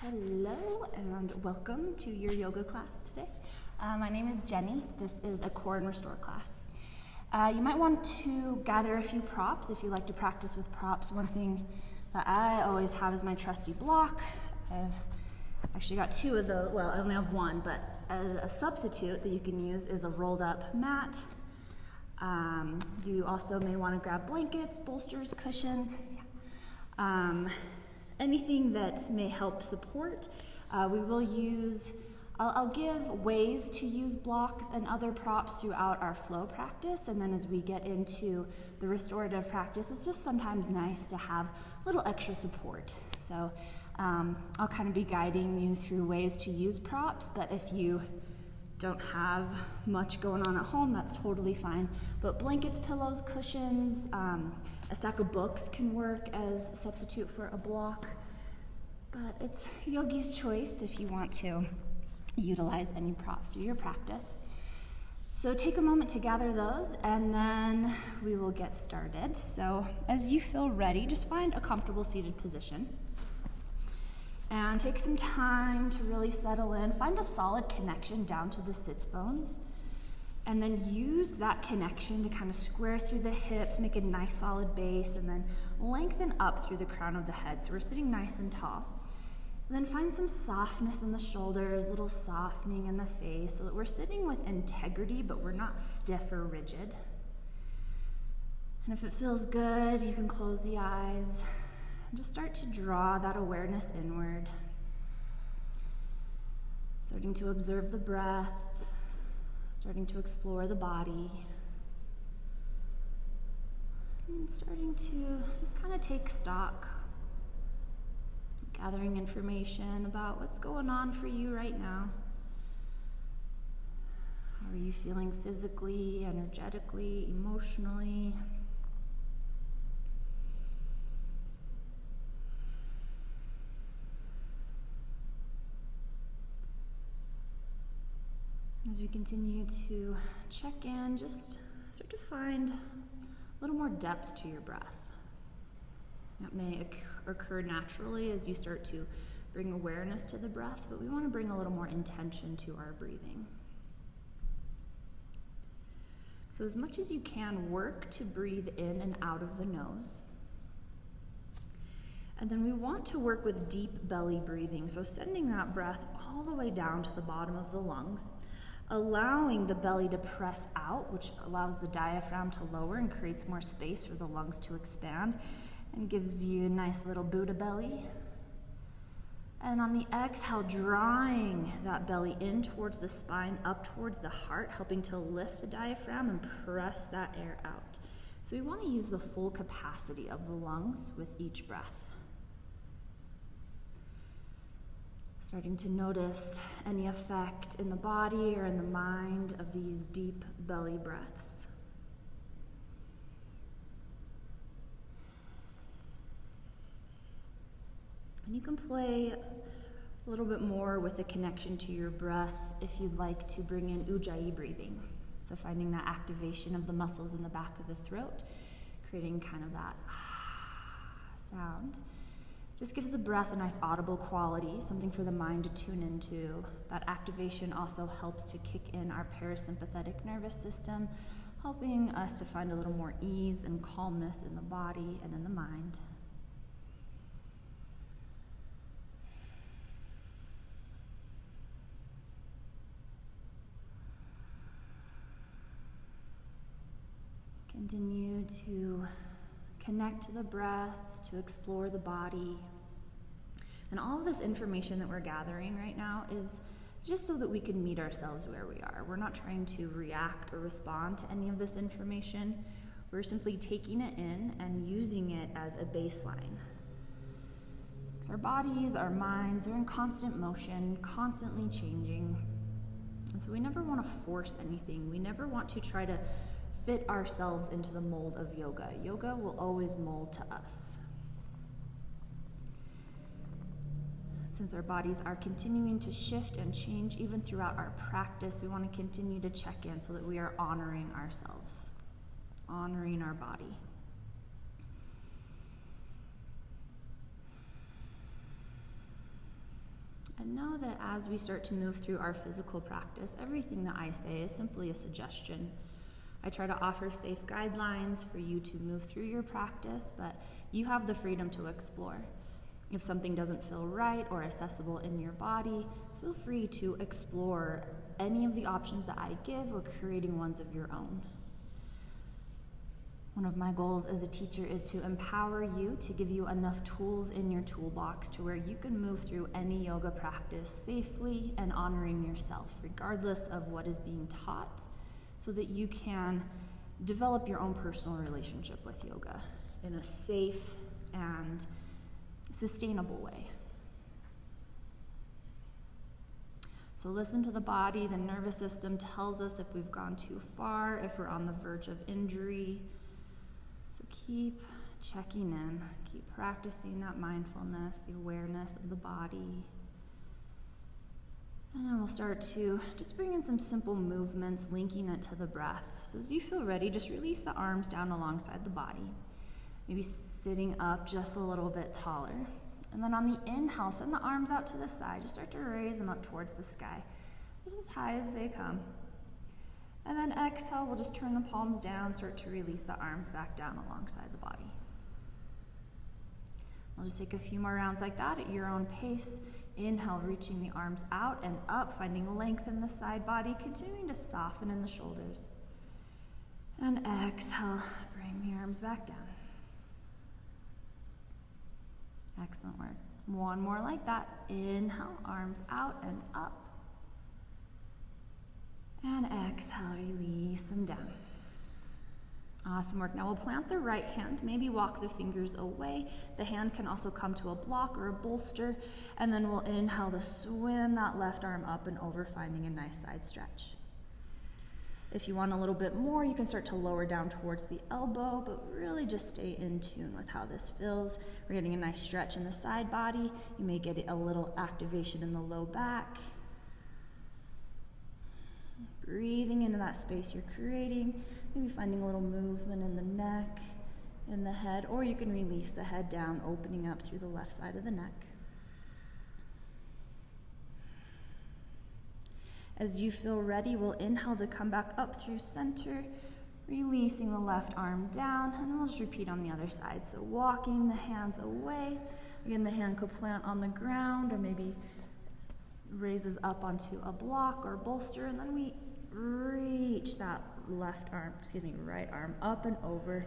Hello and welcome to your yoga class today. My name is Jenny. This is a core and restore class. You might want to gather a few props if you like to practice with props. One thing that I always have is my trusty block. I've actually got two of those. Well, I only have one, but a substitute that you can use is a rolled up mat. You also may want to grab blankets, bolsters, cushions. Anything that may help support. We will use, I'll give ways to use blocks and other props throughout our flow practice, and then as we get into the restorative practice, it's just sometimes nice to have a little extra support. So I'll kind of be guiding you through ways to use props, but if you don't have much going on at home, that's totally fine. But blankets, pillows, cushions, a stack of books can work as a substitute for a block. But it's yogi's choice if you want to utilize any props for your practice. So take a moment to gather those and then we will get started. So as you feel ready, just find a comfortable seated position. And take some time to really settle in. Find a solid connection down to the sits bones. And then use that connection to kind of square through the hips, make a nice solid base, and then lengthen up through the crown of the head. So we're sitting nice and tall. And then find some softness in the shoulders, a little softening in the face, so that we're sitting with integrity, but we're not stiff or rigid. And if it feels good, you can close the eyes. Just start to draw that awareness inward. Starting to observe the breath, starting to explore the body, and starting to just kind of take stock, gathering information about what's going on for you right now. How are you feeling physically, energetically, emotionally? As we continue to check in, just start to find a little more depth to your breath. That may occur naturally as you start to bring awareness to the breath, but we want to bring a little more intention to our breathing. So as much as you can, work to breathe in and out of the nose. And then we want to work with deep belly breathing, so sending that breath all the way down to the bottom of the lungs, allowing the belly to press out, which allows the diaphragm to lower and creates more space for the lungs to expand and gives you a nice little Buddha belly. And on the exhale, drawing that belly in towards the spine, up towards the heart, helping to lift the diaphragm and press that air out. So we want to use the full capacity of the lungs with each breath. Starting to notice any effect in the body or in the mind of these deep belly breaths. And you can play a little bit more with the connection to your breath if you'd like to bring in ujjayi breathing. So finding that activation of the muscles in the back of the throat, creating kind of that sound. Just gives the breath a nice audible quality, something for the mind to tune into. That activation also helps to kick in our parasympathetic nervous system, helping us to find a little more ease and calmness in the body and in the mind. Continue to connect to the breath, to explore the body. And all of this information that we're gathering right now is just so that we can meet ourselves where we are. We're not trying to react or respond to any of this information. We're simply taking it in and using it as a baseline. Because our bodies, our minds, are in constant motion, constantly changing. And so we never want to force anything. We never want to try to fit ourselves into the mold of yoga. Yoga will always mold to us. Since our bodies are continuing to shift and change even throughout our practice, we want to continue to check in so that we are honoring ourselves, honoring our body. And know that as we start to move through our physical practice, everything that I say is simply a suggestion. I try to offer safe guidelines for you to move through your practice, but you have the freedom to explore. If something doesn't feel right or accessible in your body, feel free to explore any of the options that I give or creating ones of your own. One of my goals as a teacher is to empower you, to give you enough tools in your toolbox to where you can move through any yoga practice safely and honoring yourself, regardless of what is being taught, so that you can develop your own personal relationship with yoga in a safe and sustainable way. So listen to the body. The nervous system tells us if we've gone too far, if we're on the verge of injury. So keep checking in, keep practicing that mindfulness, the awareness of the body. And then we'll start to just bring in some simple movements, linking it to the breath. So as you feel ready, just release the arms down alongside the body. Maybe sitting up just a little bit taller. And then on the inhale, send the arms out to the side. Just start to raise them up towards the sky, just as high as they come. And then exhale, we'll just turn the palms down, start to release the arms back down alongside the body. We'll just take a few more rounds like that at your own pace. Inhale, reaching the arms out and up, finding length in the side body, continuing to soften in the shoulders. And exhale, bring the arms back down. Excellent work. One more like that. Inhale, arms out and up. And exhale, release them down. Awesome work. Now we'll plant the right hand, maybe walk the fingers away. The hand can also come to a block or a bolster, and then we'll inhale to swim that left arm up and over, finding a nice side stretch. If you want a little bit more, you can start to lower down towards the elbow, but really just stay in tune with how this feels. We're getting a nice stretch in the side body. You may get a little activation in the low back. Breathing into that space you're creating, maybe finding a little movement in the neck, in the head, or you can release the head down, opening up through the left side of the neck. As you feel ready, we'll inhale to come back up through center, releasing the left arm down, and then we'll just repeat on the other side. So walking the hands away. Again, the hand could plant on the ground or maybe raises up onto a block or bolster, and then we reach that right arm up and over.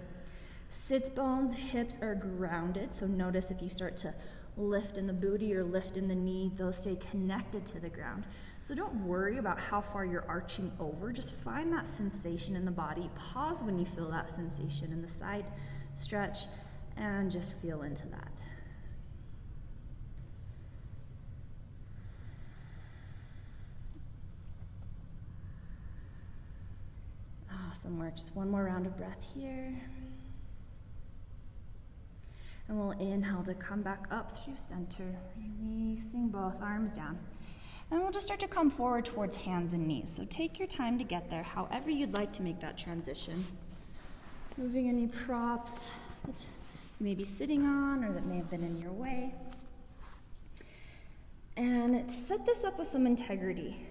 Sits bones, hips are grounded, so notice if you start to lift in the booty or lift in the knee, those stay connected to the ground. So don't worry about how far you're arching over, just find that sensation in the body. Pause when you feel that sensation in the side stretch and just feel into that. Awesome work. Just one more round of breath here. And we'll inhale to come back up through center, releasing both arms down. And we'll just start to come forward towards hands and knees. So take your time to get there, however you'd like to make that transition. Moving any props that you may be sitting on or that may have been in your way. And set this up with some integrity.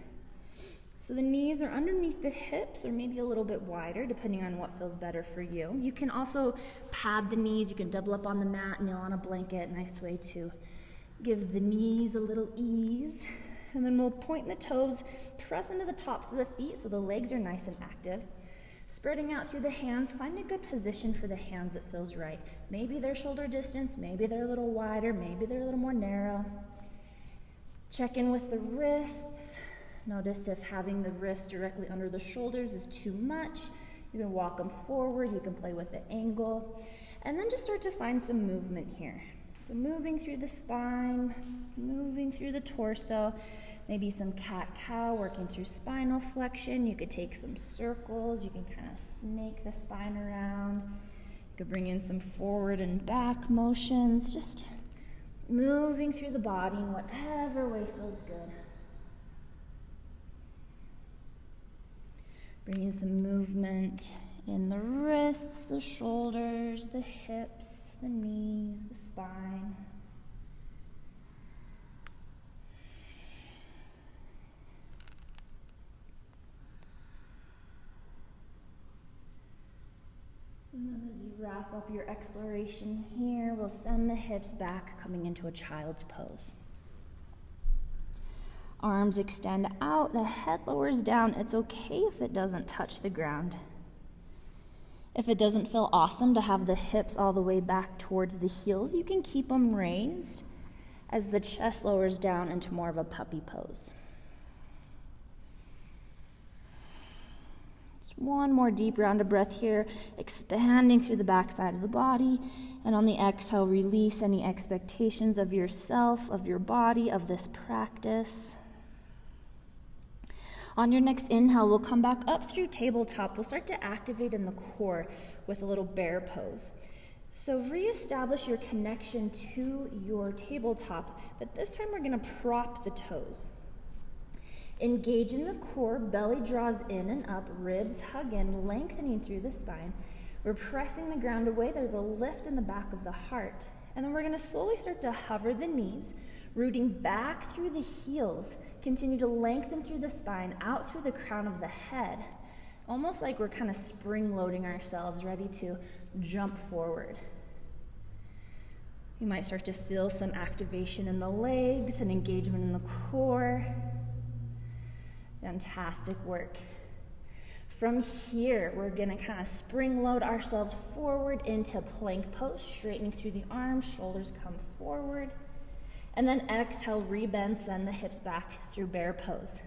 So the knees are underneath the hips or maybe a little bit wider, depending on what feels better for you. You can also pad the knees. You can double up on the mat, kneel on a blanket. Nice way to give the knees a little ease. And then we'll point the toes, press into the tops of the feet so the legs are nice and active. Spreading out through the hands, find a good position for the hands that feels right. Maybe they're shoulder distance, maybe they're a little wider, maybe they're a little more narrow. Check in with the wrists. Notice if having the wrists directly under the shoulders is too much. You can walk them forward, you can play with the angle. And then just start to find some movement here. So moving through the spine, moving through the torso, maybe some cat-cow, working through spinal flexion. You could take some circles, you can kind of snake the spine around. You could bring in some forward and back motions, just moving through the body in whatever way feels good. Bring in some movement in the wrists, the shoulders, the hips, the knees, the spine. wrap up your exploration here, we'll send the hips back, coming into a child's pose. Arms extend out, the head lowers down. It's okay if it doesn't touch the ground. If it doesn't feel awesome to have the hips all the way back towards the heels, you can keep them raised as the chest lowers down into more of a puppy pose. Just one more deep round of breath here, expanding through the backside of the body. And on the exhale, release any expectations of yourself, of your body, of this practice. On your next inhale, we'll come back up through tabletop. We'll start to activate in the core with a little bear pose. So reestablish your connection to your tabletop, but this time we're going to prop the toes. Engage in the core, belly draws in and up, ribs hug in, lengthening through the spine. We're pressing the ground away. There's a lift in the back of the heart. And then we're going to slowly start to hover the knees, rooting back through the heels. Continue to lengthen through the spine, out through the crown of the head. Almost like we're kind of spring-loading ourselves, ready to jump forward. You might start to feel some activation in the legs and engagement in the core. Fantastic work. From here, we're going to kind of spring-load ourselves forward into plank pose, straightening through the arms, shoulders come forward. And then exhale, rebend, send the hips back through bear pose.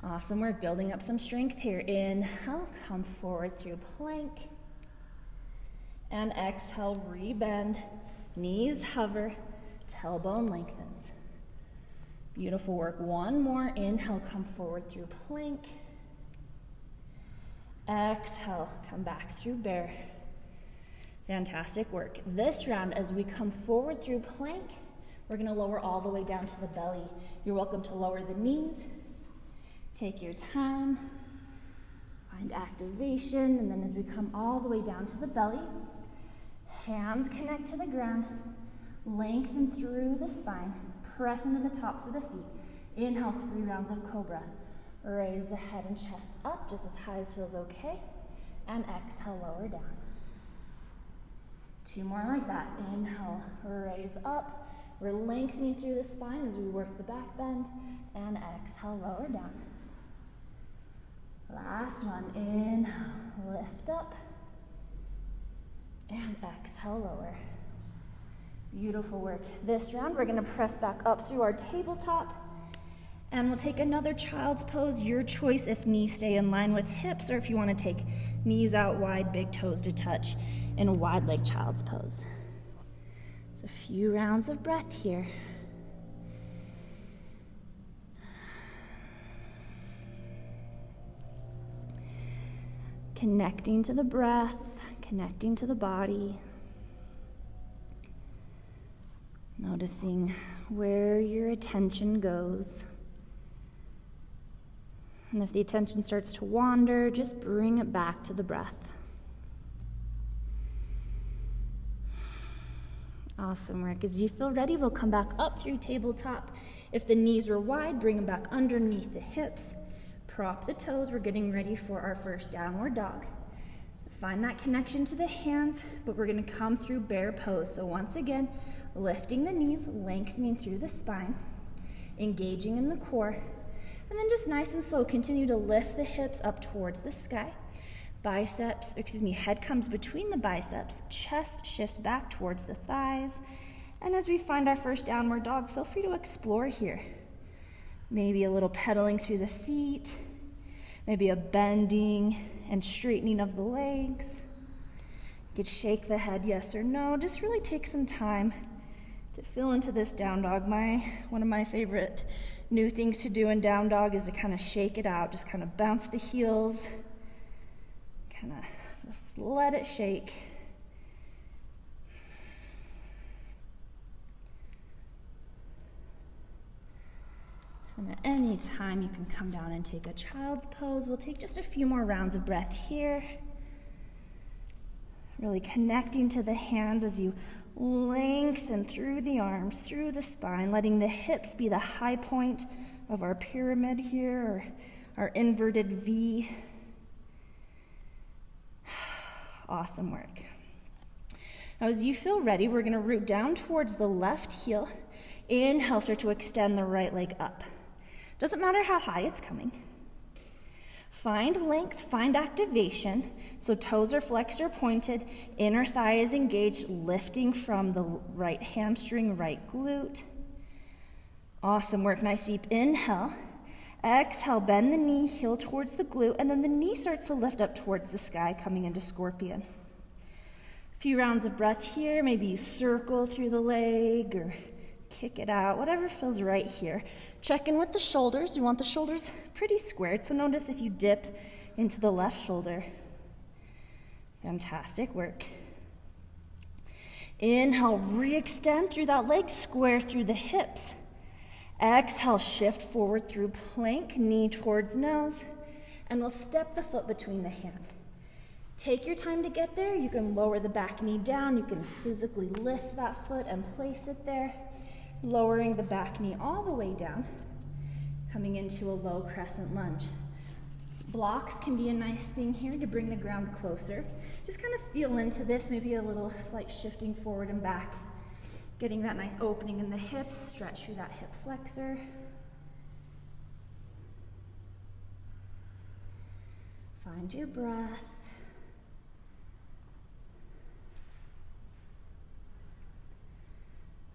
Awesome work, building up some strength here. Inhale, come forward through plank. And exhale, rebend, knees hover, tailbone lengthens. Beautiful work. One more. Inhale, come forward through plank. Exhale, come back through bear. Fantastic work. This round, as we come forward through plank, we're going to lower all the way down to the belly. You're welcome to lower the knees. Take your time. Find activation. And then as we come all the way down to the belly, hands connect to the ground. Lengthen through the spine. Press into the tops of the feet. Inhale, 3 rounds of cobra. Raise the head and chest up just as high as feels okay. And exhale, lower down. 2 more like that. Inhale, raise up. We're lengthening through the spine as we work the back bend. And exhale, lower down. Last one. Inhale, lift up. And exhale, lower. Beautiful work. This round, we're going to press back up through our tabletop. And we'll take another child's pose. Your choice if knees stay in line with hips or if you want to take knees out wide, big toes to touch in a wide leg child's pose. It's a few rounds of breath here. Connecting to the breath, connecting to the body. Noticing where your attention goes. And if the attention starts to wander, just bring it back to the breath. Awesome work. As you feel ready, we'll come back up through tabletop. If the knees are wide, bring them back underneath the hips. Prop the toes. We're getting ready for our first downward dog. Find that connection to the hands, but we're going to come through bear pose. So once again, lifting the knees, lengthening through the spine, engaging in the core, and then just nice and slow, continue to lift the hips up towards the sky. Head comes between the biceps, chest shifts back towards the thighs, and as we find our first downward dog, feel free to explore here. Maybe a little pedaling through the feet, maybe a bending and straightening of the legs. You could shake the head yes or no, just really take some time to feel into this down dog. One of my favorite new things to do in down dog is to kind of shake it out, just kind of bounce the heels, kind of just let it shake. And at any time you can come down and take a child's pose. We'll take just a few more rounds of breath here. Really connecting to the hands as you lengthen through the arms, through the spine, letting the hips be the high point of our pyramid here, or our inverted V. Awesome work. Now, as you feel ready, we're going to root down towards the left heel. Inhale, start to extend the right leg up. Doesn't matter how high it's coming. Find length, find activation. So toes are flexed or pointed, inner thigh is engaged, lifting from the right hamstring, right glute. Awesome work. Nice deep inhale. Exhale, bend the knee, heel towards the glute, and then the knee starts to lift up towards the sky, coming into scorpion. A few rounds of breath here. Maybe you circle through the leg or kick it out, whatever feels right here. Check in with the shoulders. We want the shoulders pretty squared, so notice if you dip into the left shoulder. Fantastic work. Inhale, re-extend through that leg, square through the hips. Exhale, shift forward through plank, knee towards nose, and we'll step the foot between the hand. Take your time to get there. You can lower the back knee down. You can physically lift that foot and place it there, lowering the back knee all the way down, coming into a low crescent lunge. Blocks can be a nice thing here to bring the ground closer. Just kind of feel into this, maybe a little slight shifting forward and back. Getting that nice opening in the hips, stretch through that hip flexor. Find your breath.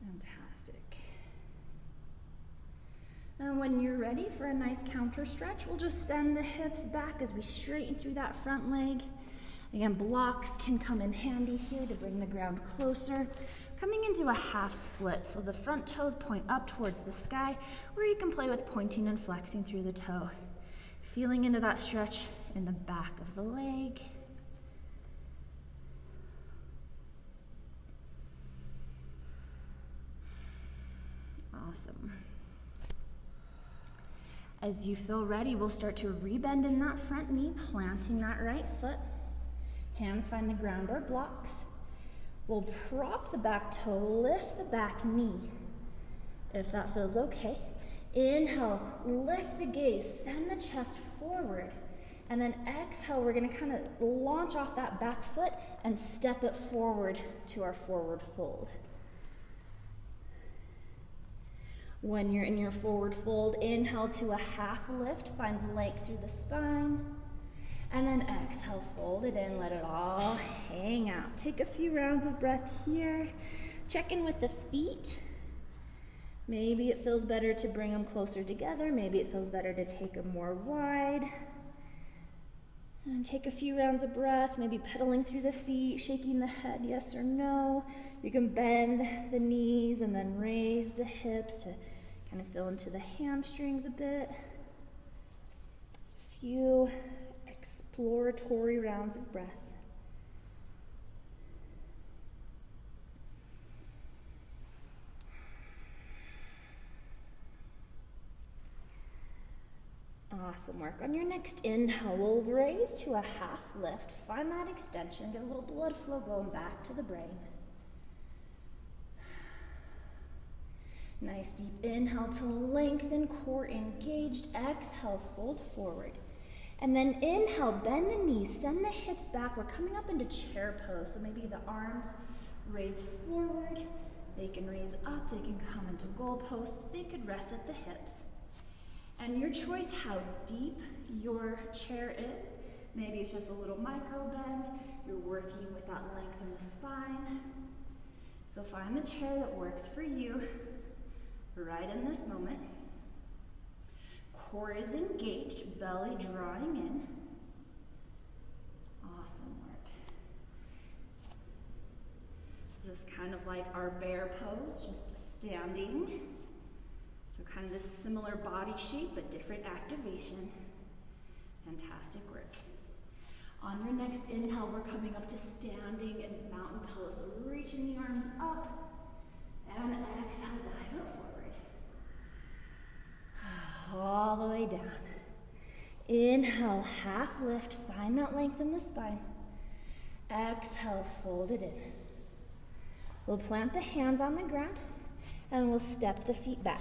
Fantastic. And when you're ready for a nice counter stretch, we'll just send the hips back as we straighten through that front leg. Again, blocks can come in handy here to bring the ground closer. Coming into a half split, so the front toes point up towards the sky, or you can play with pointing and flexing through the toe. Feeling into that stretch in the back of the leg. Awesome. As you feel ready, we'll start to rebend in that front knee, planting that right foot. Hands find the ground or blocks. We'll prop the back toe, lift the back knee, if that feels okay. Inhale, lift the gaze, send the chest forward. And then exhale, we're gonna kind of launch off that back foot and step it forward to our forward fold. When you're in your forward fold, inhale to a half lift, find length through the spine. And then exhale, fold it in, let it all hang out. Take a few rounds of breath here. Check in with the feet. Maybe it feels better to bring them closer together. Maybe it feels better to take them more wide. And take a few rounds of breath, maybe pedaling through the feet, shaking the head, yes or no. You can bend the knees and then raise the hips to kind of feel into the hamstrings a bit. Just a few exploratory rounds of breath. Awesome work. On your next inhale, we'll raise to a half lift. Find that extension. Get a little blood flow going back to the brain. Nice deep inhale to lengthen, core engaged. Exhale, fold forward. And then inhale, bend the knees, send the hips back. We're coming up into chair pose. So maybe the arms raise forward. They can raise up. They can come into goal post. They could rest at the hips. And your choice how deep your chair is. Maybe it's just a little micro bend. You're working with that length in the spine. So find the chair that works for you right in this moment. Core is engaged, belly drawing in. Awesome work. This is kind of like our bear pose, just standing. So kind of this similar body shape, but different activation. Fantastic work. On your next inhale, we're coming up to standing in mountain pose. So reaching the arms up, and exhale, dive it forward. All the way down. Inhale, half lift, find that length in the spine. Exhale, fold it in. We'll plant the hands on the ground, and we'll step the feet back,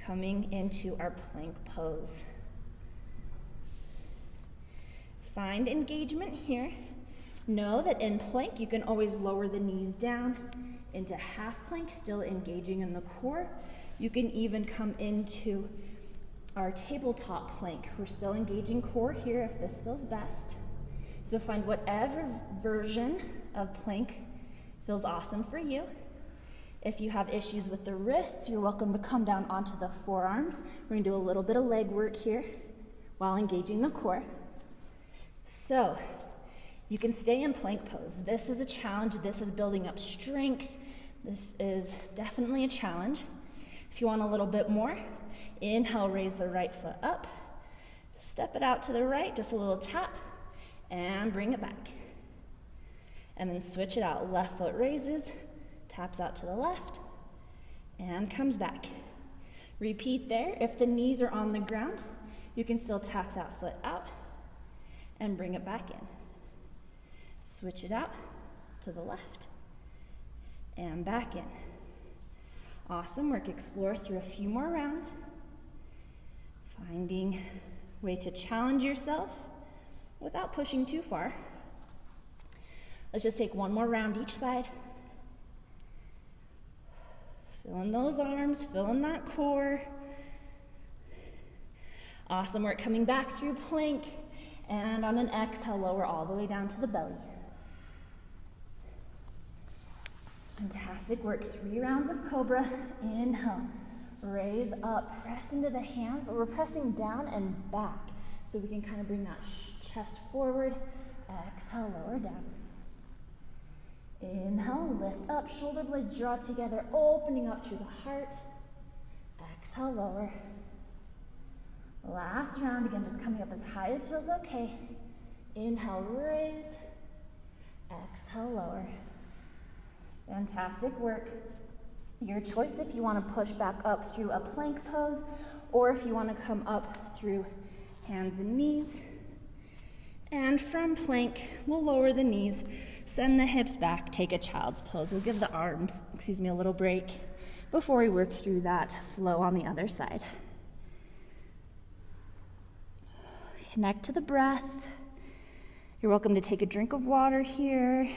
coming into our plank pose. Find engagement here. Know that in plank, you can always lower the knees down into half plank, still engaging in the core. You can even come into our tabletop plank. We're still engaging core here if this feels best. So find whatever version of plank feels awesome for you. If you have issues with the wrists, you're welcome to come down onto the forearms. We're gonna do a little bit of leg work here while engaging the core. So you can stay in plank pose. This is a challenge. This is building up strength. This is definitely a challenge. If you want a little bit more, inhale, raise the right foot up. Step it out to the right, just a little tap, and bring it back. And then switch it out. Left foot raises, taps out to the left, and comes back. Repeat there. If the knees are on the ground, you can still tap that foot out and bring it back in. Switch it out to the left and back in. Awesome work. Explore through a few more rounds. Finding a way to challenge yourself without pushing too far. Let's just take one more round each side. Fill in those arms, fill in that core. Awesome work. Coming back through plank, and on an exhale, lower all the way down to the belly. Fantastic work. 3 rounds of cobra. Inhale, raise up, press into the hands, but we're pressing down and back. So we can kind of bring that chest forward. Exhale, lower down. Inhale, lift up, shoulder blades draw together, opening up through the heart. Exhale, lower. Last round, again, just coming up as high as feels okay. Inhale, raise. Exhale, lower. Fantastic work. Your choice if you want to push back up through a plank pose, or if you want to come up through hands and knees. And from plank, we'll lower the knees, send the hips back, take a child's pose. We'll give the arms, a little break before we work through that flow on the other side. Connect to the breath. You're welcome to take a drink of water here.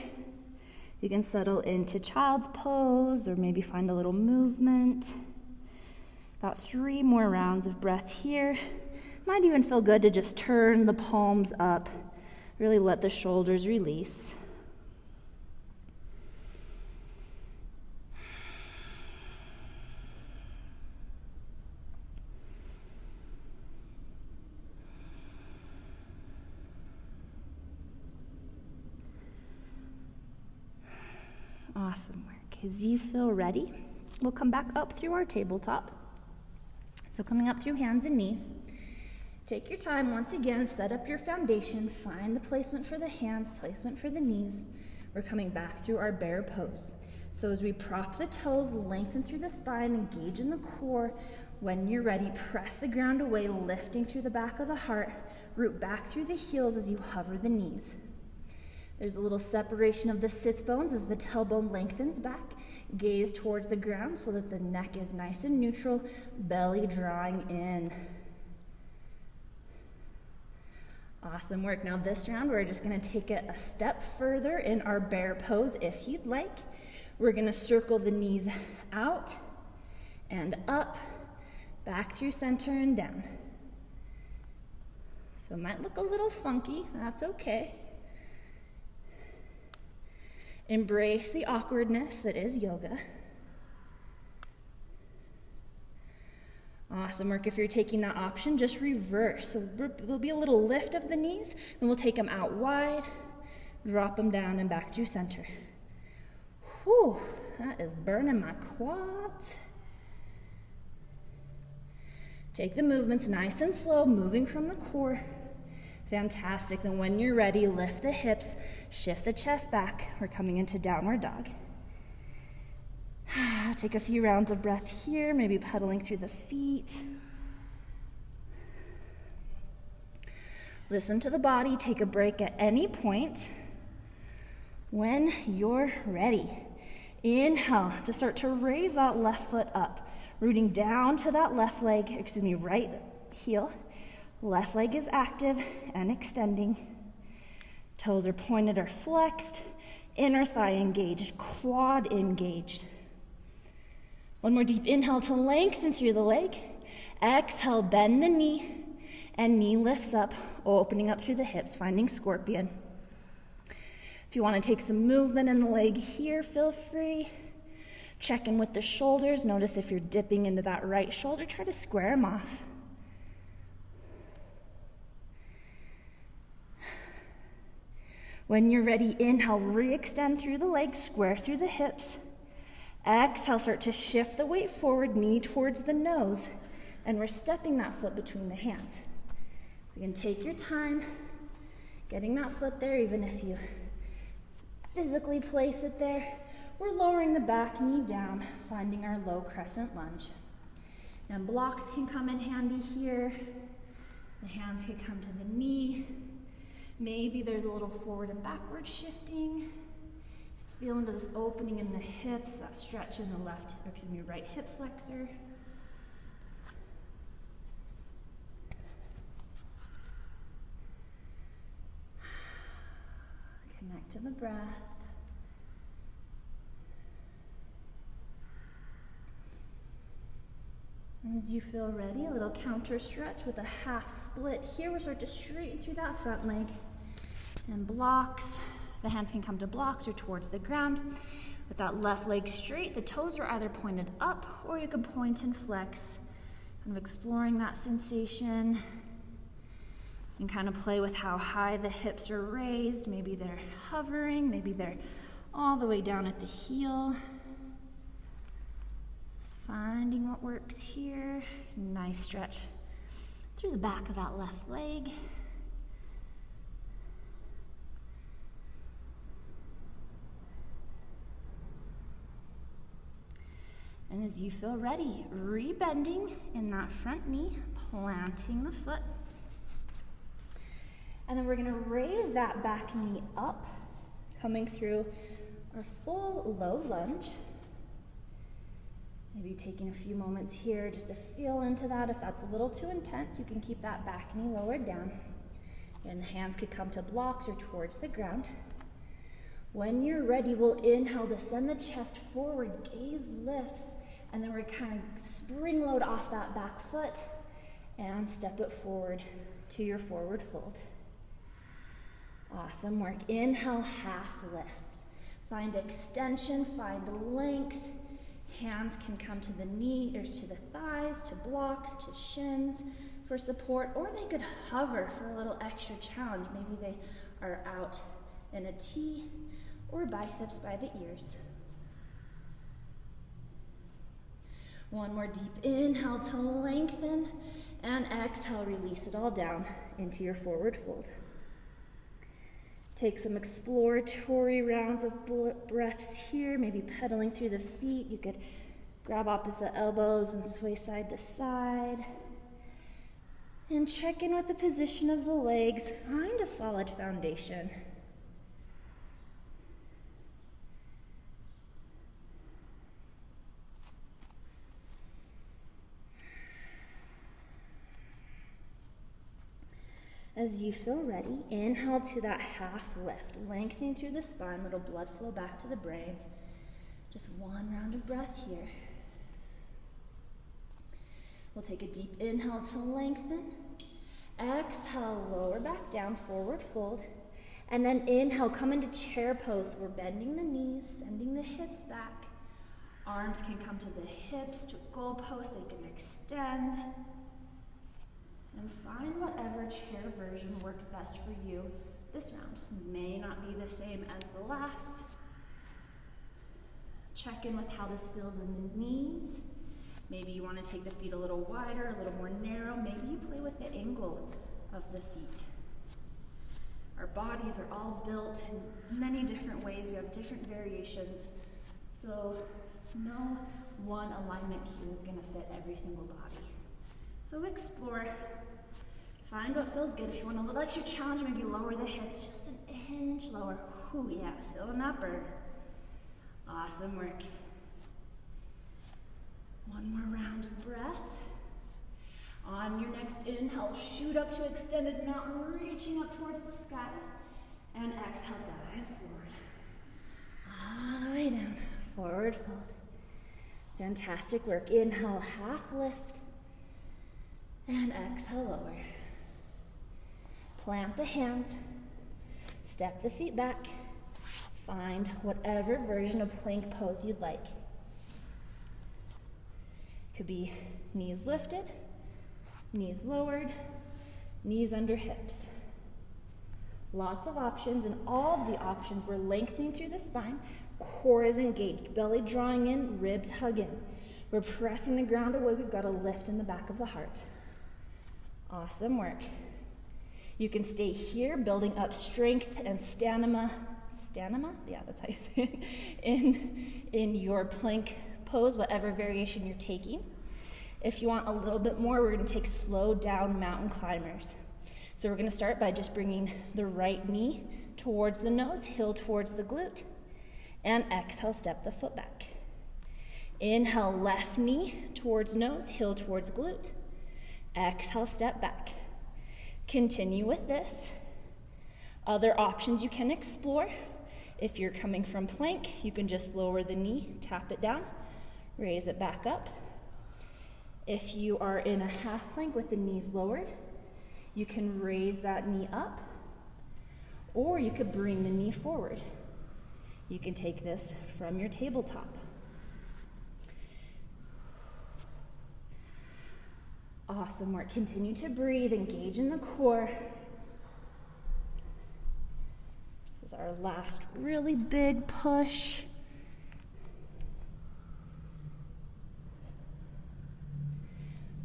You can settle into child's pose or maybe find a little movement. About 3 more rounds of breath here. Might even feel good to just turn the palms up. Really let the shoulders release. Awesome work. As you feel ready, we'll come back up through our tabletop. So coming up through hands and knees. Take your time once again, set up your foundation, find the placement for the hands, placement for the knees. We're coming back through our bear pose. So as we prop the toes, lengthen through the spine, engage in the core. When you're ready, press the ground away, lifting through the back of the heart, root back through the heels as you hover the knees. There's a little separation of the sits bones as the tailbone lengthens back. Gaze towards the ground so that the neck is nice and neutral, belly drawing in. Awesome work. Now this round, we're just gonna take it a step further in our bear pose if you'd like. We're gonna circle the knees out and up, back through center and down. So it might look a little funky, that's okay. Embrace the awkwardness that is yoga. Awesome work. If you're taking that option, just reverse. So there'll be a little lift of the knees, then we'll take them out wide, drop them down and back through center. Whew, that is burning my quads. Take the movements nice and slow, moving from the core. Fantastic. Then when you're ready, lift the hips, shift the chest back. We're coming into downward dog. Take a few rounds of breath here, maybe pedaling through the feet. Listen to the body. Take a break at any point. When you're ready, inhale to start to raise that left foot up, rooting down to that left leg, right heel. Left leg is active and extending. Toes are pointed or flexed, inner thigh engaged, quad engaged. One more deep inhale to lengthen through the leg. Exhale, bend the knee, and knee lifts up, opening up through the hips, finding scorpion. If you want to take some movement in the leg here, feel free. Check in with the shoulders. Notice if you're dipping into that right shoulder, try to square them off. When you're ready, inhale, re-extend through the legs, square through the hips. Exhale, start to shift the weight forward, knee towards the nose, and we're stepping that foot between the hands. So you can take your time getting that foot there, even if you physically place it there. We're lowering the back knee down, finding our low crescent lunge. And blocks can come in handy here. The hands can come to the knee. Maybe there's a little forward and backward shifting. Just feel into this opening in the hips, that stretch in the right hip flexor. Connect to the breath. And as you feel ready, a little counter stretch with a half split. Here we'll start to straighten through that front leg. And blocks, the hands can come to blocks or towards the ground. With that left leg straight, the toes are either pointed up or you can point and flex. Kind of exploring that sensation. And kind of play with how high the hips are raised. Maybe they're hovering, maybe they're all the way down at the heel. Just finding what works here. Nice stretch through the back of that left leg. And as you feel ready, rebending in that front knee, planting the foot. And then we're gonna raise that back knee up, coming through our full low lunge. Maybe taking a few moments here just to feel into that. If that's a little too intense, you can keep that back knee lowered down. And the hands could come to blocks or towards the ground. When you're ready, we'll inhale, descend the chest forward, gaze lifts, and then we're kind of spring load off that back foot and step it forward to your forward fold. Awesome work. Inhale, half lift. Find extension, find length. Hands can come to the knee or to the thighs, to blocks, to shins for support, or they could hover for a little extra challenge. Maybe they are out in a T or biceps by the ears. One more deep inhale to lengthen, and exhale, release it all down into your forward fold. Take some exploratory rounds of breaths here, maybe pedaling through the feet. You could grab opposite elbows and sway side to side. And check in with the position of the legs. Find a solid foundation. As you feel ready, inhale to that half lift, lengthening through the spine, little blood flow back to the brain. Just one round of breath here. We'll take a deep inhale to lengthen. Exhale, lower back down, forward fold. And then inhale, come into chair pose. We're bending the knees, sending the hips back. Arms can come to the hips, to goal post, they can extend. And find whatever chair version works best for you this round. May not be the same as the last. Check in with how this feels in the knees. Maybe you want to take the feet a little wider, a little more narrow. Maybe you play with the angle of the feet. Our bodies are all built in many different ways. We have different variations. So no one alignment cue is going to fit every single body. So explore. Find what feels good. If you want a little extra challenge, maybe lower the hips just an inch lower. Whew, yeah, feeling that burn. Awesome work. One more round of breath. On your next inhale, shoot up to extended mountain, reaching up towards the sky. And exhale, dive forward. All the way down, forward fold. Fantastic work. Inhale, half lift. And exhale, lower. Plant the hands. Step the feet back. Find whatever version of plank pose you'd like. Could be knees lifted, knees lowered, knees under hips. Lots of options, and all of the options we're lengthening through the spine. Core is engaged, belly drawing in, ribs hug in. We're pressing the ground away. We've got a lift in the back of the heart. Awesome work. You can stay here, building up strength and stamina. Yeah, that's how you say it. In your plank pose, whatever variation you're taking. If you want a little bit more, we're going to take slow down mountain climbers. So we're going to start by just bringing the right knee towards the nose, heel towards the glute, and exhale, step the foot back. Inhale, left knee towards nose, heel towards glute. Exhale, step back. Continue with this. Other options you can explore. If you're coming from plank, you can just lower the knee, tap it down, raise it back up. If you are in a half plank with the knees lowered, you can raise that knee up, or you could bring the knee forward. You can take this from your tabletop. Awesome work. Continue to breathe, engage in the core. This is our last really big push.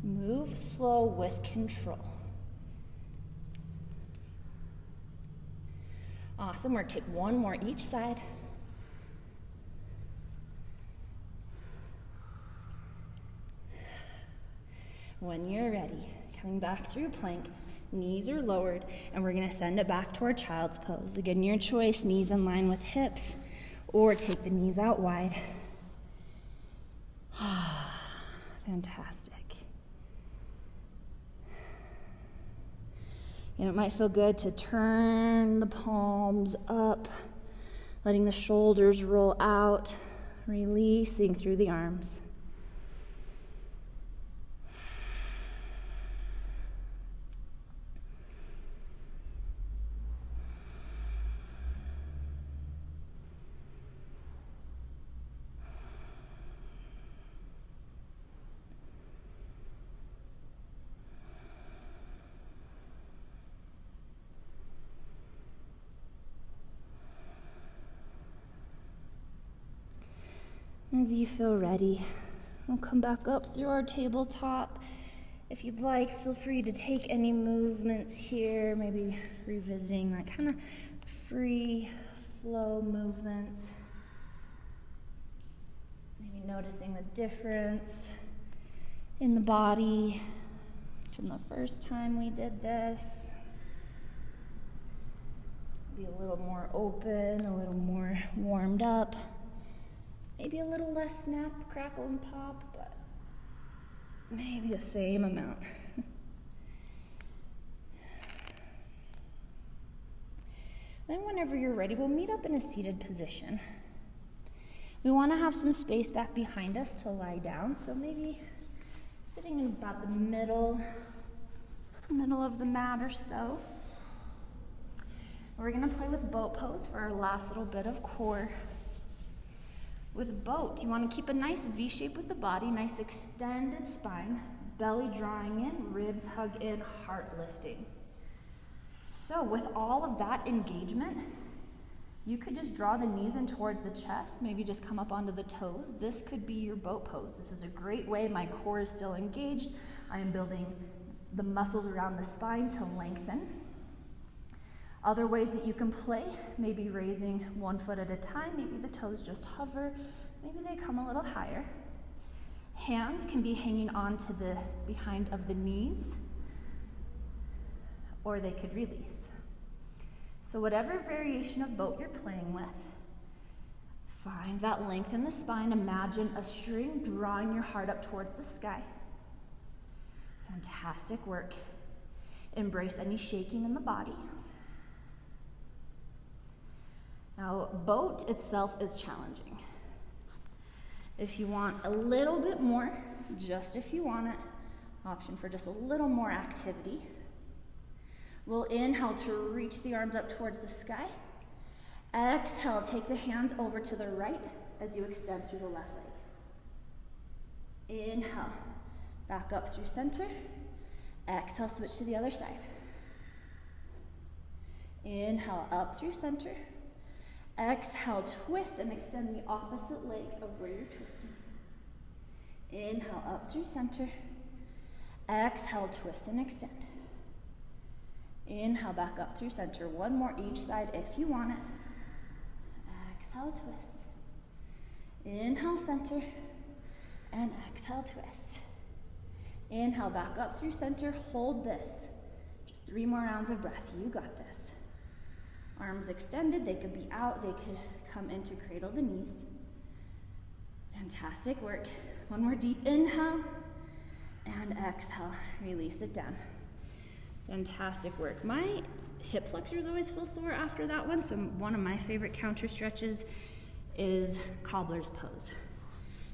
Move slow with control. Awesome work. Take one more each side. When you're ready, coming back through plank, knees are lowered, and we're going to send it back to our child's pose. Again, your choice, knees in line with hips, or take the knees out wide. Fantastic. And it might feel good to turn the palms up, letting the shoulders roll out, releasing through the arms. As you feel ready, we'll come back up through our tabletop. If you'd like, feel free to take any movements here, maybe revisiting that kind of free flow movements. Maybe noticing the difference in the body from the first time we did this. Be a little more open, a little more warmed up. Maybe a little less snap, crackle, and pop, but maybe the same amount. Then whenever you're ready, we'll meet up in a seated position. We want to have some space back behind us to lie down, so maybe sitting in about the middle of the mat or so. We're going to play with boat pose for our last little bit of core. With boat, you want to keep a nice V shape with the body, nice extended spine, belly drawing in, ribs hug in, heart lifting. So with all of that engagement, you could just draw the knees in towards the chest, maybe just come up onto the toes. This could be your boat pose. This is a great way. My core is still engaged. I am building the muscles around the spine to lengthen. Other ways that you can play, maybe raising one foot at a time, maybe the toes just hover, maybe they come a little higher. Hands can be hanging on to the behind of the knees, or they could release. So whatever variation of boat you're playing with, find that length in the spine. Imagine a string drawing your heart up towards the sky. Fantastic work. Embrace any shaking in the body. Now, boat itself is challenging. If you want a little bit more, just if you want it, option for just a little more activity, we'll inhale to reach the arms up towards the sky. Exhale, take the hands over to the right as you extend through the left leg. Inhale, back up through center. Exhale, switch to the other side. Inhale, up through center. Exhale, twist and extend the opposite leg of where you're twisting. Inhale, up through center. Exhale, twist and extend. Inhale, back up through center. One more each side if you want it. Exhale, twist. Inhale, center. And exhale, twist. Inhale, back up through center. Hold this. Just 3 more rounds of breath. You got this. Arms extended. They could be out. They could come into cradle the knees. Fantastic work. One more deep inhale. And exhale. Release it down. Fantastic work. My hip flexors always feel sore after that one, so one of my favorite counter stretches is cobbler's pose.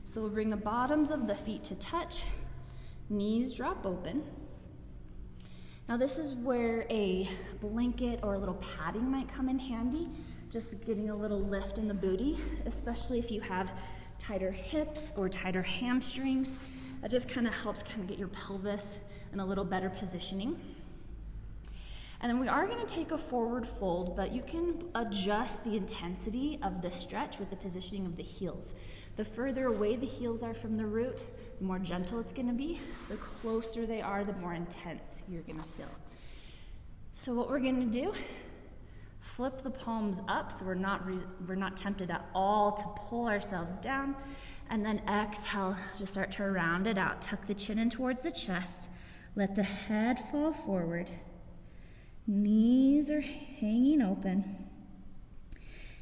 So we'll bring the bottoms of the feet to touch, knees drop open. Now this is where a blanket or a little padding might come in handy, just getting a little lift in the booty, especially if you have tighter hips or tighter hamstrings. That just kind of helps get your pelvis in a little better positioning. And then we are going to take a forward fold, but you can adjust the intensity of the stretch with the positioning of the heels. The further away the heels are from the root, the more gentle it's going to be. The closer they are, the more intense you're going to feel. So what we're going to do, flip the palms up so we're not tempted at all to pull ourselves down. And then exhale, just start to round it out. Tuck the chin in towards the chest. Let the head fall forward. Knees are hanging open.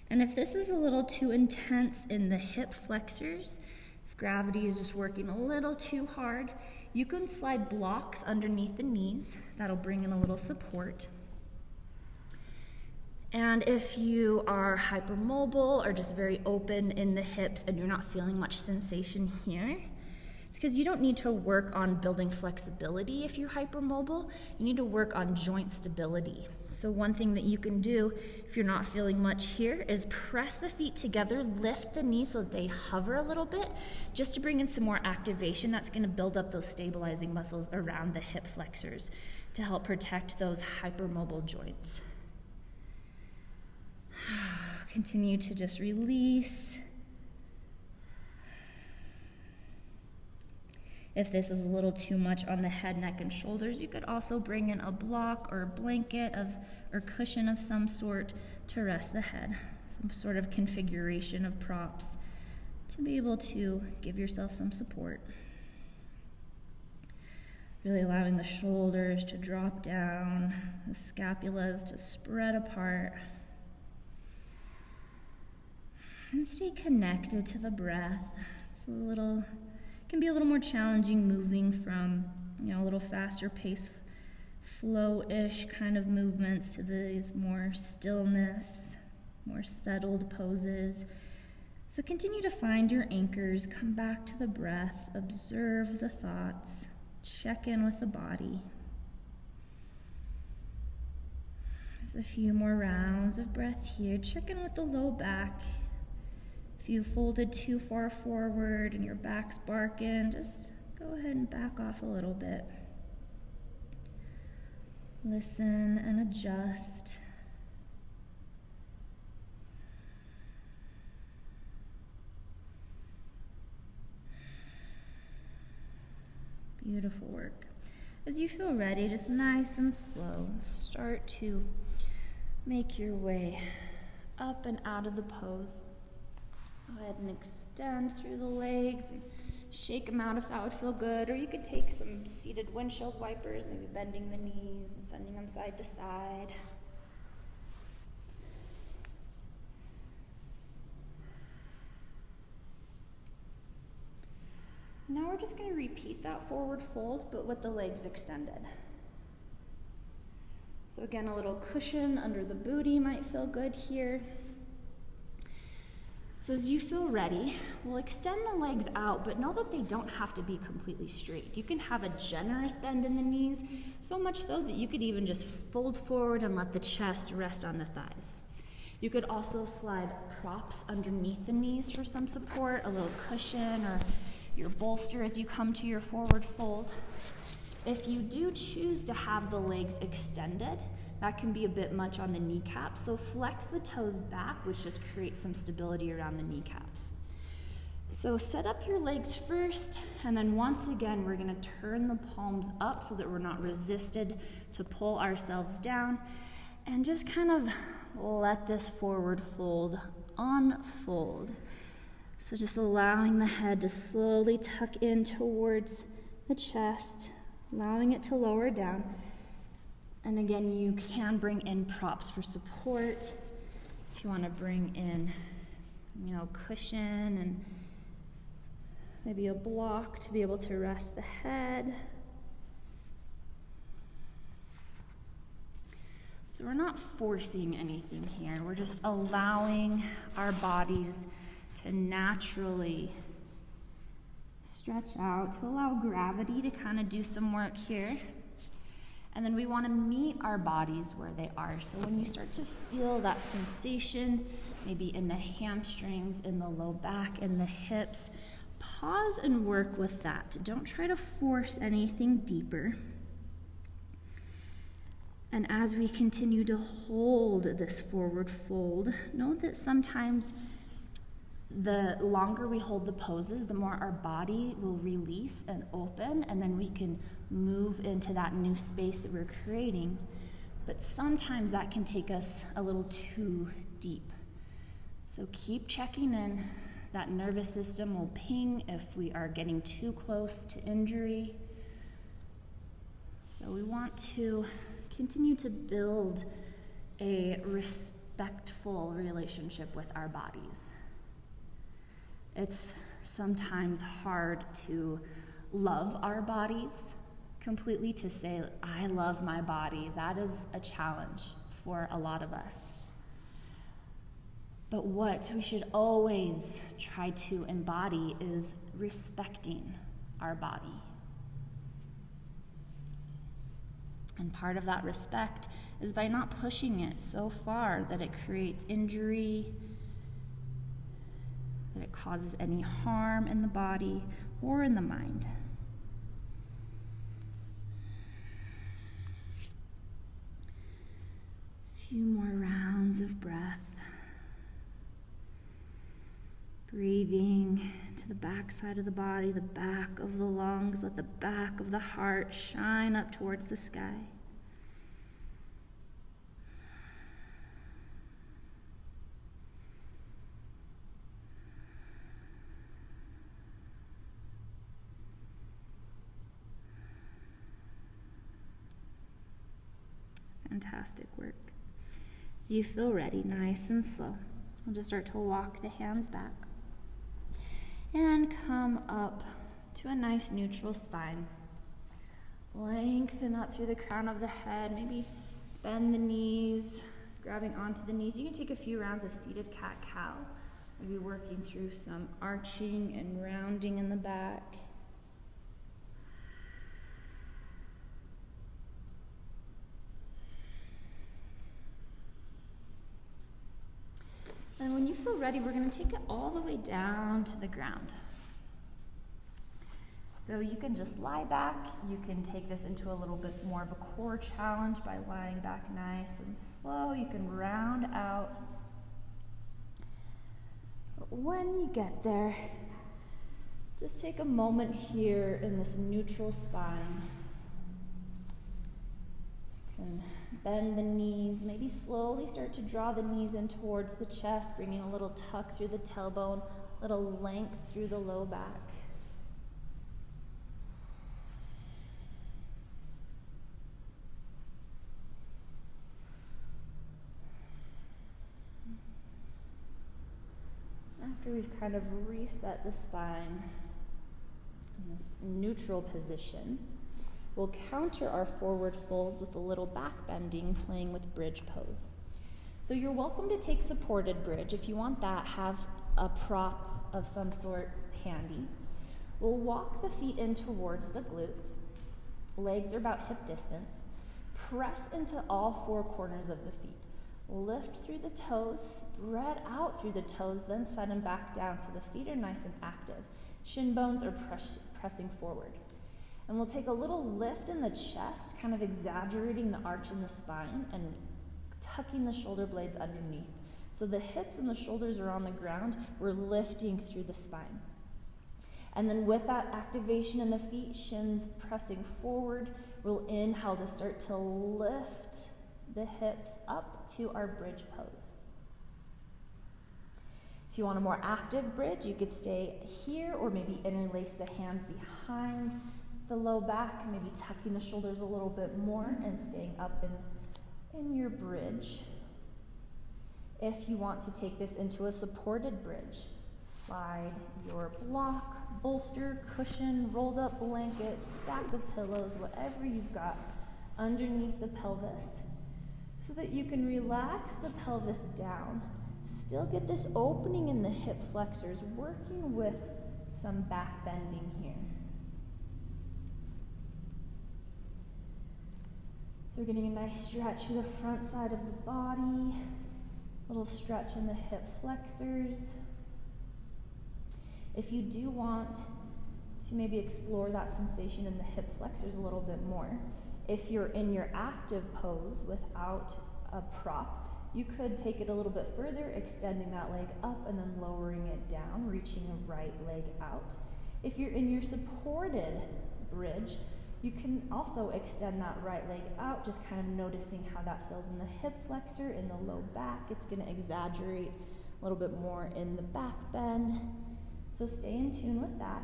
And if this is a little too intense in the hip flexors, if gravity is just working a little too hard, you can slide blocks underneath the knees. That'll bring in a little support. And if you are hypermobile or just very open in the hips and you're not feeling much sensation here, it's because you don't need to work on building flexibility if you're hypermobile. You need to work on joint stability. So one thing that you can do if you're not feeling much here is press the feet together, lift the knees so they hover a little bit, just to bring in some more activation. That's going to build up those stabilizing muscles around the hip flexors to help protect those hypermobile joints. Continue to just release. If this is a little too much on the head, neck, and shoulders, you could also bring in a block or a blanket or cushion of some sort to rest the head. Some sort of configuration of props to be able to give yourself some support. Really allowing the shoulders to drop down, the scapulas to spread apart. And stay connected to the breath. Can be a little more challenging moving from, a little faster pace, flow-ish kind of movements to these more stillness, more settled poses. So continue to find your anchors, come back to the breath, observe the thoughts, check in with the body. There's a few more rounds of breath here. Check in with the low back. If you folded too far forward and your back's barking, just go ahead and back off a little bit. Listen and adjust. Beautiful work. As you feel ready, just nice and slow, start to make your way up and out of the pose. Go ahead and extend through the legs and shake them out if that would feel good. Or you could take some seated windshield wipers, maybe bending the knees and sending them side to side. Now we're just going to repeat that forward fold, but with the legs extended. So again, a little cushion under the booty might feel good here. So as you feel ready, we'll extend the legs out, but know that they don't have to be completely straight. You can have a generous bend in the knees, so much so that you could even just fold forward and let the chest rest on the thighs. You could also slide props underneath the knees for some support, a little cushion or your bolster as you come to your forward fold. If you do choose to have the legs extended, that can be a bit much on the kneecaps, so flex the toes back, which just creates some stability around the kneecaps. So set up your legs first, and then once again, we're gonna turn the palms up so that we're not resisted to pull ourselves down, and just kind of let this forward fold unfold. So just allowing the head to slowly tuck in towards the chest, allowing it to lower down. And again, you can bring in props for support. If you want to bring in, cushion and maybe a block to be able to rest the head. So we're not forcing anything here. We're just allowing our bodies to naturally stretch out, to allow gravity to kind of do some work here. And then we want to meet our bodies where they are. So when you start to feel that sensation, maybe in the hamstrings, in the low back, in the hips, pause and work with that. Don't try to force anything deeper. And as we continue to hold this forward fold, know that sometimes the longer we hold the poses, the more our body will release and open, and then we can move into that new space that we're creating. But sometimes that can take us a little too deep. So keep checking in. That nervous system will ping if we are getting too close to injury. So we want to continue to build a respectful relationship with our bodies. It's sometimes hard to love our bodies completely, to say, I love my body. That is a challenge for a lot of us. But what we should always try to embody is respecting our body. And part of that respect is by not pushing it so far that it creates injury, that it causes any harm in the body or in the mind. A few more rounds of breath. Breathing to the back side of the body, the back of the lungs. Let the back of the heart shine up towards the sky. Fantastic work. As you feel ready, nice and slow, we'll just start to walk the hands back and come up to a nice neutral spine. Lengthen up through the crown of the head, maybe bend the knees, grabbing onto the knees. You can take a few rounds of seated cat-cow, maybe working through some arching and rounding in the back. And when you feel ready, we're going to take it all the way down to the ground. So you can just lie back. You can take this into a little bit more of a core challenge by lying back nice and slow. You can round out. But when you get there, just take a moment here in this neutral spine. You can bend the knees, maybe slowly start to draw the knees in towards the chest, bringing a little tuck through the tailbone, a little length through the low back. After we've kind of reset the spine in this neutral position, we'll counter our forward folds with a little back bending, playing with bridge pose. So you're welcome to take supported bridge. If you want that, have a prop of some sort handy. We'll walk the feet in towards the glutes. Legs are about hip distance. Press into all four corners of the feet. Lift through the toes, spread out through the toes, then set them back down so the feet are nice and active. Shin bones are pressing forward. And we'll take a little lift in the chest, kind of exaggerating the arch in the spine and tucking the shoulder blades underneath. So the hips and the shoulders are on the ground. We're lifting through the spine. And then with that activation in the feet, shins pressing forward, we'll inhale to start to lift the hips up to our bridge pose. If you want a more active bridge, you could stay here or maybe interlace the hands behind the low back, maybe tucking the shoulders a little bit more and staying up in your bridge. If you want to take this into a supported bridge, slide your block, bolster, cushion, rolled up blanket, stack of pillows, whatever you've got underneath the pelvis so that you can relax the pelvis down. Still get this opening in the hip flexors, working with some back bending here. So we're getting a nice stretch through the front side of the body, a little stretch in the hip flexors. If you do want to maybe explore that sensation in the hip flexors a little bit more, if you're in your active pose without a prop, you could take it a little bit further, extending that leg up and then lowering it down, reaching the right leg out. If you're in your supported bridge, you can also extend that right leg out, just kind of noticing how that feels in the hip flexor, in the low back. It's going to exaggerate a little bit more in the back bend. So stay in tune with that.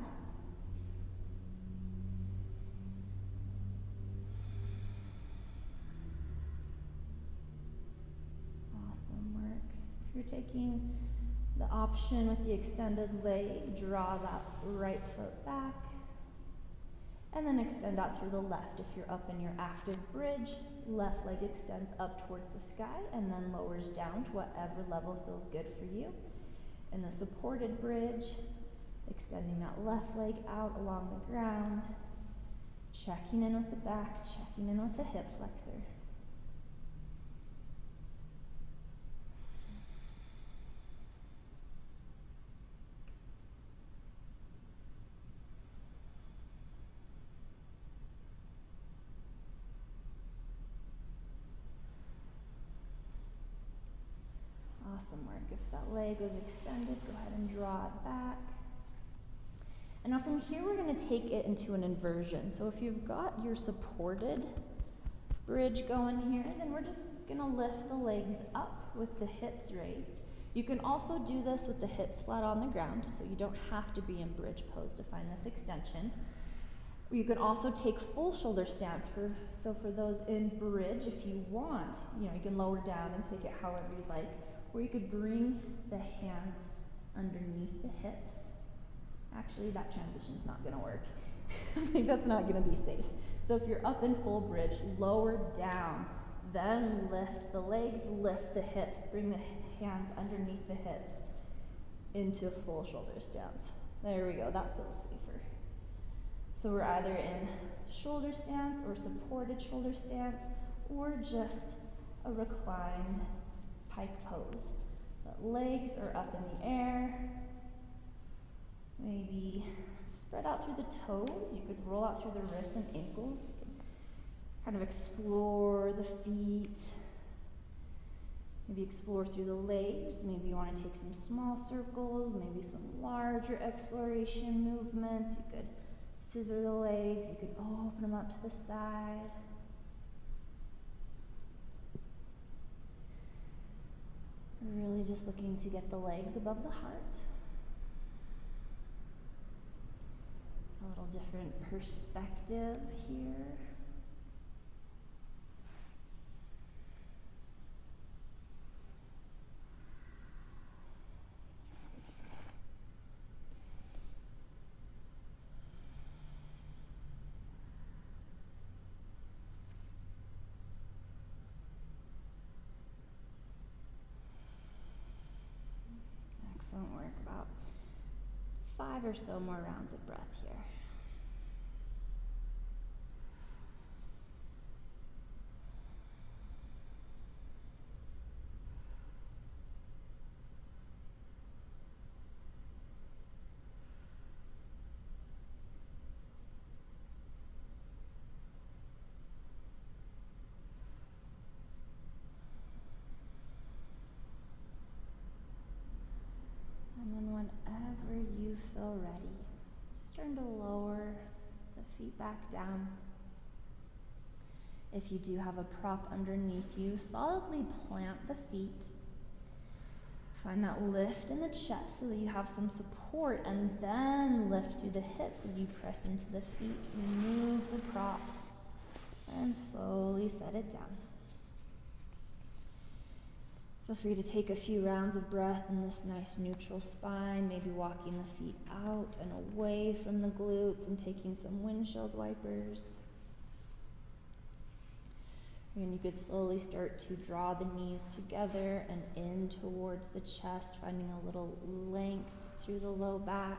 Awesome work. If you're taking the option with the extended leg, draw that right foot back. And then extend out through the left. If you're up in your active bridge, left leg extends up towards the sky and then lowers down to whatever level feels good for you. In the supported bridge, extending that left leg out along the ground, checking in with the back, checking in with the hip flexor. Awesome work. If that leg was extended, go ahead and draw it back. And now from here, we're going to take it into an inversion. So if you've got your supported bridge going here, then we're just going to lift the legs up with the hips raised. You can also do this with the hips flat on the ground, so you don't have to be in bridge pose to find this extension. You can also take full shoulder stance. So for those in bridge, if you want, you can lower down and take it however you like. Or you could bring the hands underneath the hips. Actually, that transition's not going to work. I think that's not going to be safe. So if you're up in full bridge, lower down, then lift the legs, lift the hips, bring the hands underneath the hips into full shoulder stance. There we go, that feels safer. So we're either in shoulder stance or supported shoulder stance, or just a reclined pike pose. The legs are up in the air. Maybe spread out through the toes. You could roll out through the wrists and ankles. You can kind of explore the feet. Maybe explore through the legs. Maybe you want to take some small circles, maybe some larger exploration movements. You could scissor the legs. You could open them up to the side. Really just looking to get the legs above the heart. A little different perspective here. Excellent work. 5 or so more rounds of breath here. And then whenever you feel ready, just starting to lower the feet back down. If you do have a prop underneath you, solidly plant the feet. Find that lift in the chest so that you have some support, and then lift through the hips as you press into the feet. Remove the prop and slowly set it down. Feel free to take a few rounds of breath in this nice neutral spine, maybe walking the feet out and away from the glutes and taking some windshield wipers. And you could slowly start to draw the knees together and in towards the chest, finding a little length through the low back.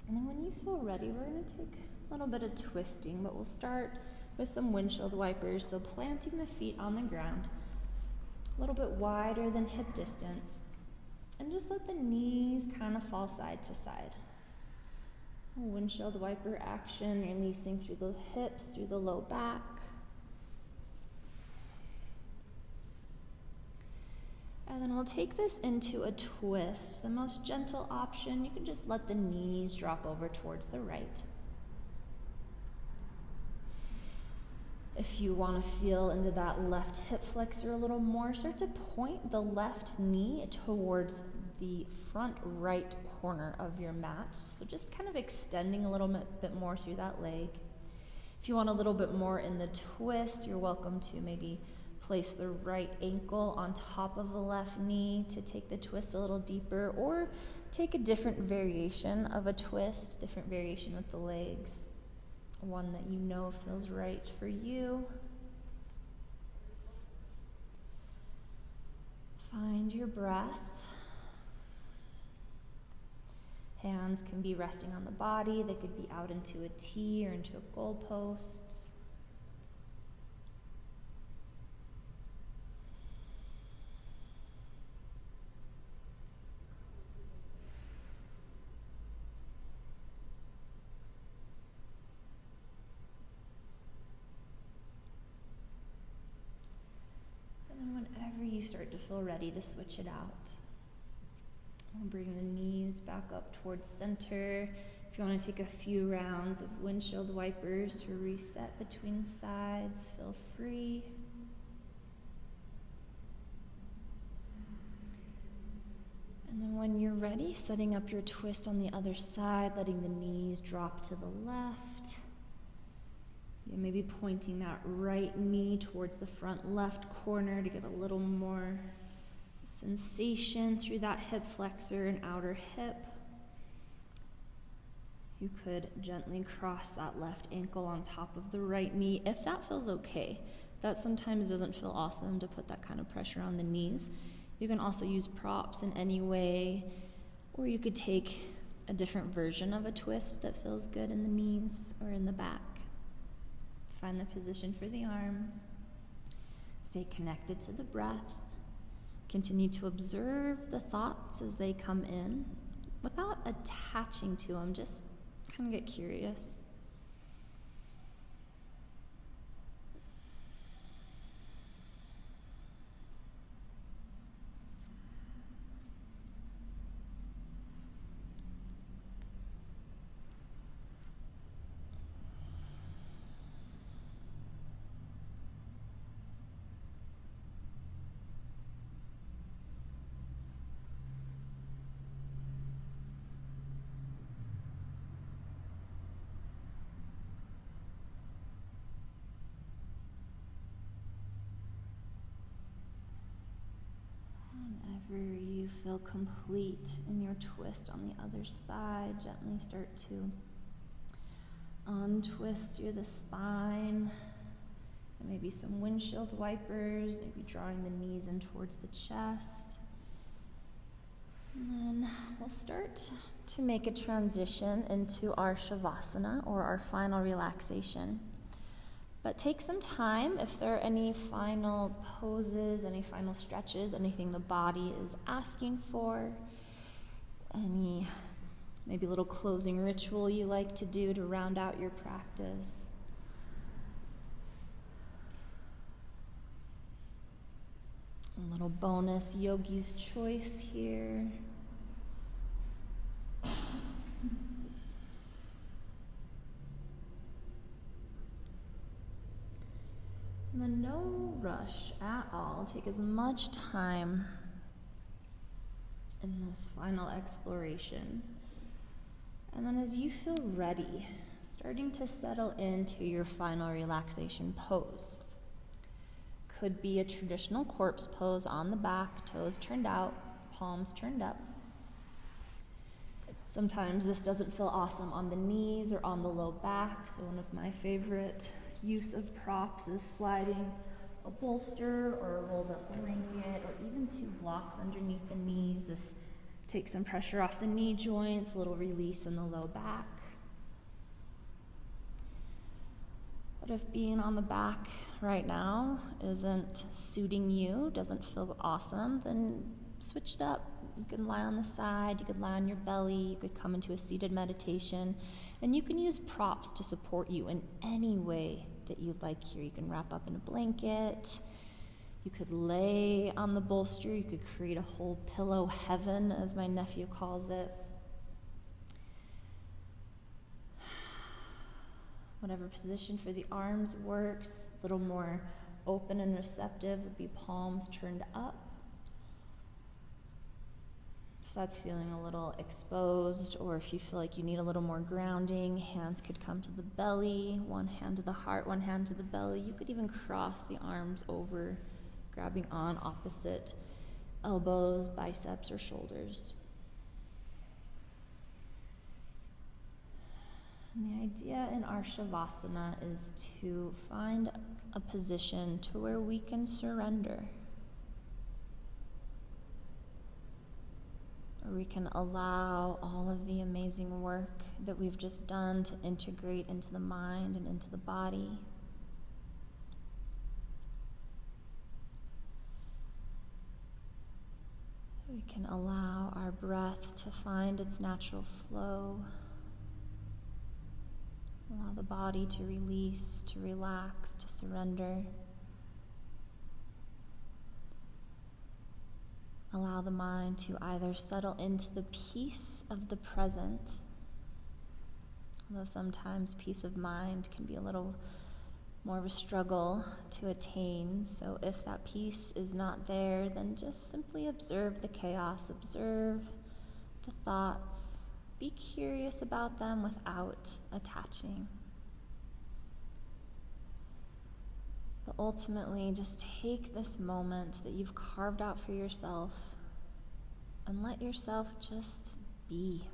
And then when you feel ready, we're going to take a little bit of twisting, but we'll start with some windshield wipers. So planting the feet on the ground, a little bit wider than hip distance, and just let the knees kind of fall side to side. A windshield wiper action, releasing through the hips, through the low back. And then we'll take this into a twist. The most gentle option, you can just let the knees drop over towards the right. If you want to feel into that left hip flexor a little more, start to point the left knee towards the front right corner of your mat. So just kind of extending a little bit more through that leg. If you want a little bit more in the twist, you're welcome to maybe place the right ankle on top of the left knee to take the twist a little deeper, or take a different variation of a twist, different variation with the legs, one that you know feels right for you. Find your breath. Hands can be resting on the body. They could be out into a T or into a goalpost. Whenever you start to feel ready to switch it out, we'll bring the knees back up towards center. If you want to take a few rounds of windshield wipers to reset between sides, feel free. And then when you're ready, setting up your twist on the other side, letting the knees drop to the left. Maybe pointing that right knee towards the front left corner to get a little more sensation through that hip flexor and outer hip. You could gently cross that left ankle on top of the right knee if that feels okay. That sometimes doesn't feel awesome to put that kind of pressure on the knees. You can also use props in any way, or you could take a different version of a twist that feels good in the knees or in the back. Find the position for the arms. Stay connected to the breath. Continue to observe the thoughts as they come in without attaching to them. Just kind of get curious. Whenever you feel complete in your twist on the other side, gently start to untwist through the spine. And maybe some windshield wipers, maybe drawing the knees in towards the chest. And then we'll start to make a transition into our Shavasana, or our final relaxation. But take some time, if there are any final poses, any final stretches, anything the body is asking for, any maybe little closing ritual you like to do to round out your practice. A little bonus yogi's choice here. And then no rush at all. Take as much time in this final exploration. And then as you feel ready, starting to settle into your final relaxation pose. Could be a traditional corpse pose on the back, toes turned out, palms turned up. Sometimes this doesn't feel awesome on the knees or on the low back, so one of my favorite use of props is sliding a bolster or a rolled up blanket or even 2 blocks underneath the knees. This takes some pressure off the knee joints, a little release in the low back. But if being on the back right now isn't suiting you, doesn't feel awesome, then switch it up. You can lie on the side, you could lie on your belly, you could come into a seated meditation, and you can use props to support you in any way that you'd like here. You can wrap up in a blanket, you could lay on the bolster, you could create a whole pillow heaven, as my nephew calls it. Whatever position for the arms works. A little more open and receptive would be palms turned up. If that's feeling a little exposed, or if you feel like you need a little more grounding, hands could come to the belly, one hand to the heart, one hand to the belly. You could even cross the arms over, grabbing on opposite elbows, biceps, or shoulders. And the idea in our Shavasana is to find a position to where we can surrender. Or we can allow all of the amazing work that we've just done to integrate into the mind and into the body. We can allow our breath to find its natural flow. Allow the body to release, to relax, to surrender. Allow the mind to either settle into the peace of the present, although sometimes peace of mind can be a little more of a struggle to attain. So if that peace is not there, then just simply observe the chaos, observe the thoughts. Be curious about them without attaching. But ultimately, just take this moment that you've carved out for yourself and let yourself just be.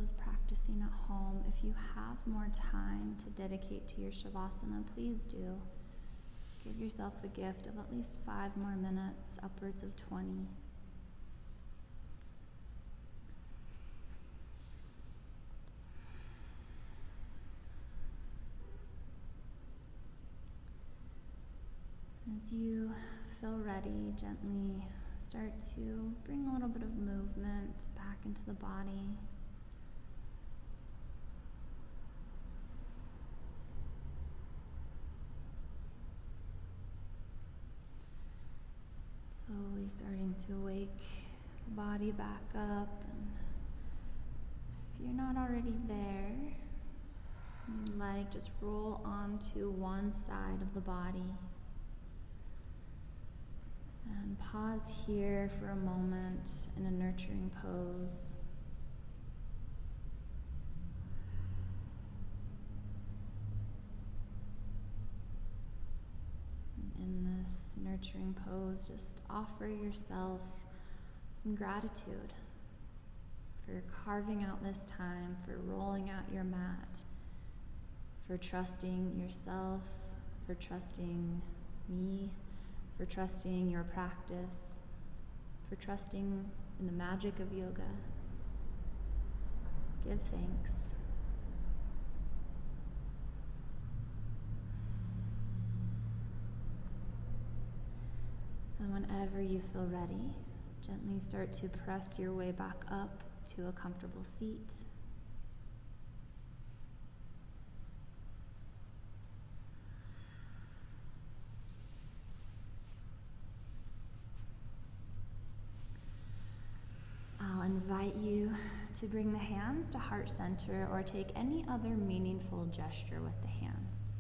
those practicing at home, if you have more time to dedicate to your Shavasana, please do. Give yourself a gift of at least 5 more minutes, upwards of 20. As you feel ready, gently start to bring a little bit of movement back into the body. Slowly starting to wake the body back up. And if you're not already there, you'd like, just roll onto one side of the body. And pause here for a moment in a nurturing pose. And in this nurturing pose, just offer yourself some gratitude for carving out this time, for rolling out your mat, for trusting yourself, for trusting me, for trusting your practice, for trusting in the magic of yoga. Give thanks. And whenever you feel ready, gently start to press your way back up to a comfortable seat. I'll invite you to bring the hands to heart center or take any other meaningful gesture with the hands.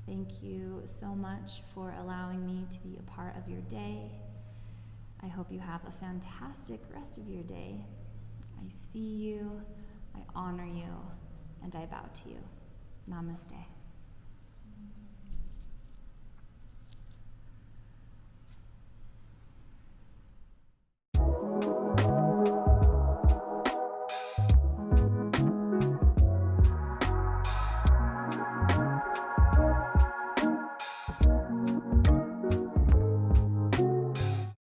Thank you so much for allowing me to be a part of your day. I hope you have a fantastic rest of your day. I see you, I honor you, and I bow to you. Namaste.